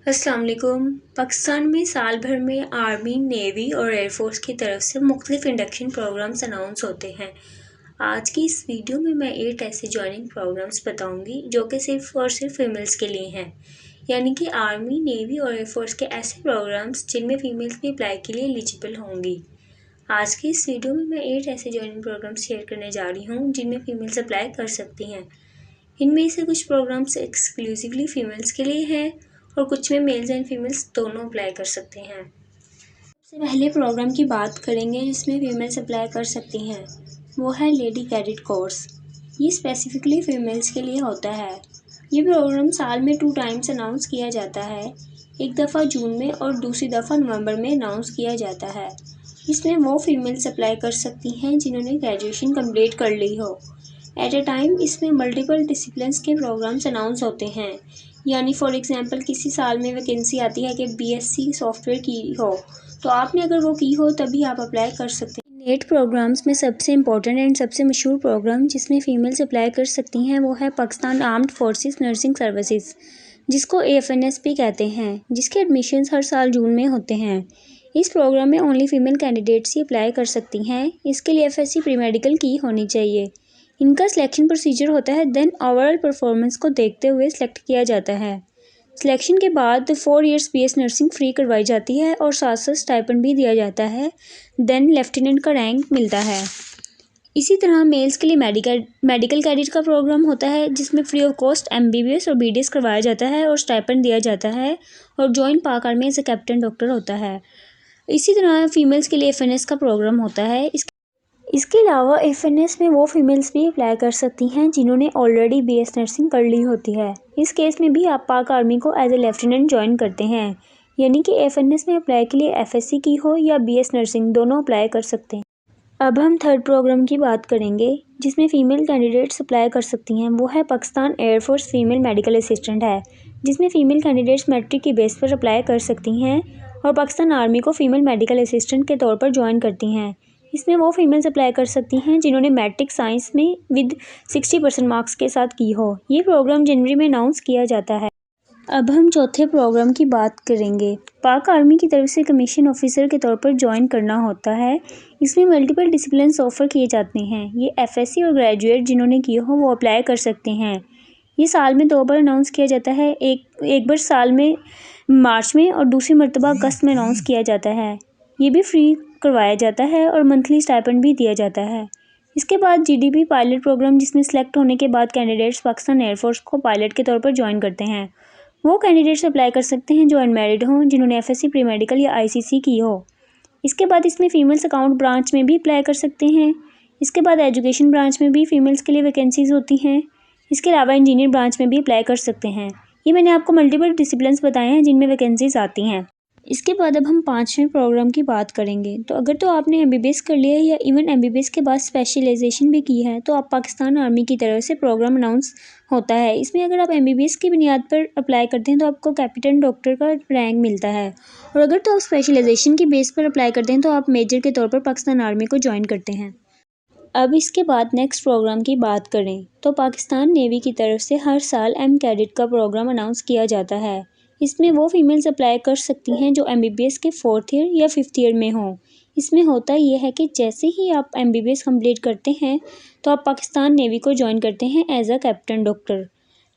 अस्सलाम वालेकुम। पाकिस्तान में साल भर में आर्मी, नेवी और एयरफोर्स की तरफ से मुख्तलिफ इंडक्शन प्रोग्राम्स अनाउंस होते हैं। आज की इस वीडियो में मैं 8 ऐसे जॉइनिंग प्रोग्राम्स बताऊंगी जो कि सिर्फ और सिर्फ फीमेल्स के लिए हैं। यानी कि आर्मी, नेवी और एयरफोर्स के ऐसे प्रोग्राम्स जिनमें फीमेल्स भी अप्लाई के लिए एलिजिबल होंगी। आज की इस वीडियो में मैं 8 ऐसे जॉइनिंग प्रोग्राम्स शेयर करने जा रही हूँ जिनमें फीमेल्स अप्लाई कर सकती हैं। इनमें से कुछ प्रोग्राम्स एक्सक्लूसिवली फीमेल्स के लिए हैं और कुछ में मेल्स एंड फीमेल्स दोनों अप्लाई कर सकते हैं। सबसे पहले प्रोग्राम की बात करेंगे जिसमें फीमेल्स अप्लाई कर सकती हैं, वो है लेडी कैडेट कोर्स। ये स्पेसिफिकली फीमेल्स के लिए होता है। ये प्रोग्राम साल में 2 टाइम्स अनाउंस किया जाता है, एक दफ़ा जून में और दूसरी दफ़ा नवंबर में अनाउंस किया जाता है। इसमें वो फीमेल्स अप्लाई कर सकती हैं जिन्होंने ग्रेजुएशन कंप्लीट कर ली हो। एट अ टाइम इसमें मल्टीपल डिसिप्लिन्स के प्रोग्राम्स अनाउंस होते हैं। यानी फॉर एग्जांपल किसी साल में वैकेंसी आती है कि बीएससी सॉफ्टवेयर की हो, तो आपने अगर वो की हो तभी आप अप्लाई कर सकते हैं। नेट प्रोग्राम्स में सबसे इम्पोर्टेंट एंड सबसे मशहूर प्रोग्राम जिसमें फ़ीमेल्स अप्लाई कर सकती हैं वो है Pakistan armed forces nursing services, जिसको AFNS भी कहते हैं, जिसके एडमिशन्स हर साल जून में होते हैं। इस प्रोग्राम में ओनली फीमेल कैंडिडेट्स ही अप्लाई कर सकती हैं। इसके लिए FSC प्री मेडिकल की होनी चाहिए। इनका सिलेक्शन प्रोसीजर होता है, देन ओवरऑल परफॉर्मेंस को देखते हुए सिलेक्ट किया जाता है। सिलेक्शन के बाद 4 इयर्स BS नर्सिंग फ्री करवाई जाती है और साथ साथ स्टाइपेंड भी दिया जाता है। देन लेफ्टिनेंट का रैंक मिलता है। इसी तरह मेल्स के लिए मेडिकल कैडेट का प्रोग्राम होता है जिसमें फ्री ऑफ कॉस्ट MBBS और BDS करवाया जाता है और स्टाइपेंड दिया जाता है और join Pak army as a captain doctor होता है। इसी तरह फीमेल्स के लिए FNS का प्रोग्राम होता है। इसके अलावा FNS में वो फीमेल्स भी अप्लाई कर सकती हैं जिन्होंने ऑलरेडी BS नर्सिंग कर ली होती है। इस केस में भी आप पाक आर्मी को एज ए लेफ्टिनेंट ज्वाइन करते हैं। यानी कि FNS में अप्लाई के लिए FSC की हो या BS नर्सिंग दोनों अप्लाई कर सकते हैं। अब हम थर्ड प्रोग्राम की बात करेंगे जिसमें फ़ीमेल कैंडिडेट्स अप्लाई कर सकती हैं, वो है Pakistan air force female medical assistant है, जिसमें फ़ीमेल कैंडिडेट्स मैट्रिक की बेस पर अप्लाई कर सकती हैं और पाकिस्तान आर्मी को फ़ीमेल मेडिकल असिस्टेंट के तौर पर ज्वाइन करती हैं। इसमें वो फीमेल्स अप्लाई कर सकती हैं जिन्होंने मैट्रिक साइंस में विद 60% मार्क्स के साथ की हो। ये प्रोग्राम जनवरी में अनाउंस किया जाता है। अब हम चौथे प्रोग्राम की बात करेंगे। पाक आर्मी की तरफ से कमीशन ऑफिसर के तौर पर ज्वाइन करना होता है। इसमें मल्टीपल डिसिप्लिन्स ऑफर किए जाते हैं। ये FSC और ग्रेजुएट जिन्होंने किए हो वो अप्लाई कर सकते हैं। ये साल में 2 बार अनाउंस किया जाता है, एक बार साल में मार्च में और दूसरी मरतबा अगस्त में अनाउंस किया जाता है। ये भी फ्री करवाया जाता है और मंथली स्टाइपेंड भी दिया जाता है। इसके बाद GDP पायलट प्रोग्राम, जिसमें सेलेक्ट होने के बाद कैंडिडेट्स पाकिस्तान एयरफोर्स को पायलट के तौर पर ज्वाइन करते हैं। वो कैंडिडेट्स अप्लाई कर सकते हैं जो अनमैरिड हों, जिन्होंने FSC प्री मेडिकल या ICC की हो। इसके बाद इसमें फ़ीमेल्स अकाउंट ब्रांच में भी अप्लाई कर सकते हैं। इसके बाद एजुकेशन ब्रांच में भी फ़ीमेल्स के लिए वैकेंसीज़ होती हैं। इसके अलावा इंजीनियर ब्रांच में भी अप्लाई कर सकते हैं। ये मैंने आपको मल्टीपल डिसिप्लिन्स बताए हैं जिनमें वैकेंसीज़ आती हैं। इसके बाद अब हम 5वें प्रोग्राम की बात करेंगे। तो अगर तो आपने MBBS कर लिया है या इवन MBBS के बाद स्पेशलाइजेशन भी की है तो आप पाकिस्तान आर्मी की तरफ से प्रोग्राम अनाउंस होता है। इसमें अगर आप MBBS की बुनियाद पर अप्लाई करते हैं तो आपको कैप्टन डॉक्टर का रैंक मिलता है और अगर तो आप स्पेशलाइजेशन की बेस पर अप्लाई करते हैं तो आप मेजर के तौर पर पाकिस्तान आर्मी को ज्वाइन करते हैं। अब इसके बाद नेक्स्ट प्रोग्राम की बात करें तो पाकिस्तान नेवी की तरफ से हर साल M कैडेट का प्रोग्राम अनाउंस किया जाता है। इसमें वो फीमेल्स अप्लाई कर सकती हैं जो MBBS के 4th ईयर या 5th ईयर में हों। इसमें होता यह है कि जैसे ही आप MBBS कंप्लीट करते हैं तो आप पाकिस्तान नेवी को ज्वाइन करते हैं as a captain doctor.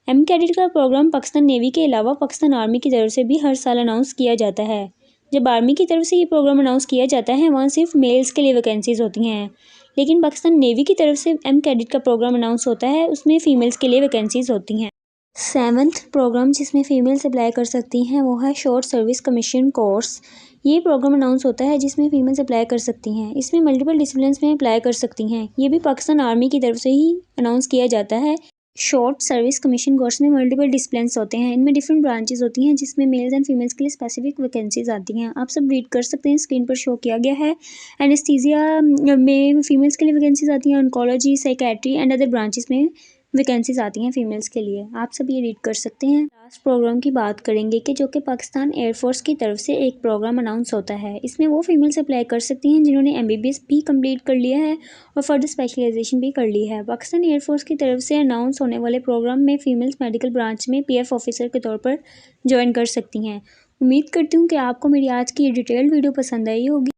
M cadet का प्रोग्राम पाकिस्तान नेवी के अलावा पाकिस्तान आर्मी की तरफ से भी हर साल अनाउंस किया जाता है। जब आर्मी की तरफ से ये प्रोग्राम अनाउंस किया जाता है वहाँ सिर्फ मेल्स के लिए वैकेंसीज़ होती हैं, लेकिन पाकिस्तान नेवी की तरफ से M कैडेट का प्रोग्राम अनाउंस होता है, उसमें फ़ीमेल्स के लिए वैकेंसीज़ होती हैं। 7th प्रोग्राम जिसमें फ़ीमेल्स अप्लाई कर सकती हैं वो है शॉर्ट सर्विस कमीशन कोर्स। ये प्रोग्राम अनाउंस होता है जिसमें फ़ीमेल्स अप्लाई कर सकती हैं। इसमें मल्टीपल डिसिप्लिन्स में अप्लाई कर सकती हैं। ये भी पाकिस्तान आर्मी की तरफ से ही अनाउंस किया जाता है। शॉर्ट सर्विस कमीशन कोर्स में मल्टीपल डिसिप्लिन्स होते हैं। इनमें डिफरेंट ब्रांचेस होती हैं जिसमें मेल्स एंड फीमेल्स के लिए स्पेसिफिक वैकेंसीज आती हैं। आप सब रीड कर सकते हैं, स्क्रीन पर शो किया गया है। एनेस्थीसिया में फीमेल्स के लिए वैकेंसीज आती हैं। Oncology, psychiatry and other branches में वैकेंसीज आती हैं फ़ीमेल्स के लिए, आप सब ये रीड कर सकते हैं। लास्ट प्रोग्राम की बात करेंगे कि जो कि पाकिस्तान एयरफोर्स की तरफ से एक प्रोग्राम अनाउंस होता है। इसमें वो फीमेल्स अप्लाई कर सकती हैं जिन्होंने MBBS भी कंप्लीट कर लिया है और फर्दर स्पेशलाइजेशन भी कर ली है। पाकिस्तान एयरफोर्स की तरफ से अनाउंस होने वाले प्रोग्राम में फ़ीमेल्स मेडिकल ब्रांच में PF ऑफिसर के तौर पर ज्वाइन कर सकती हैं। उम्मीद करती हूँ कि आपको मेरी आज की ये डिटेल्ड वीडियो पसंद आई होगी।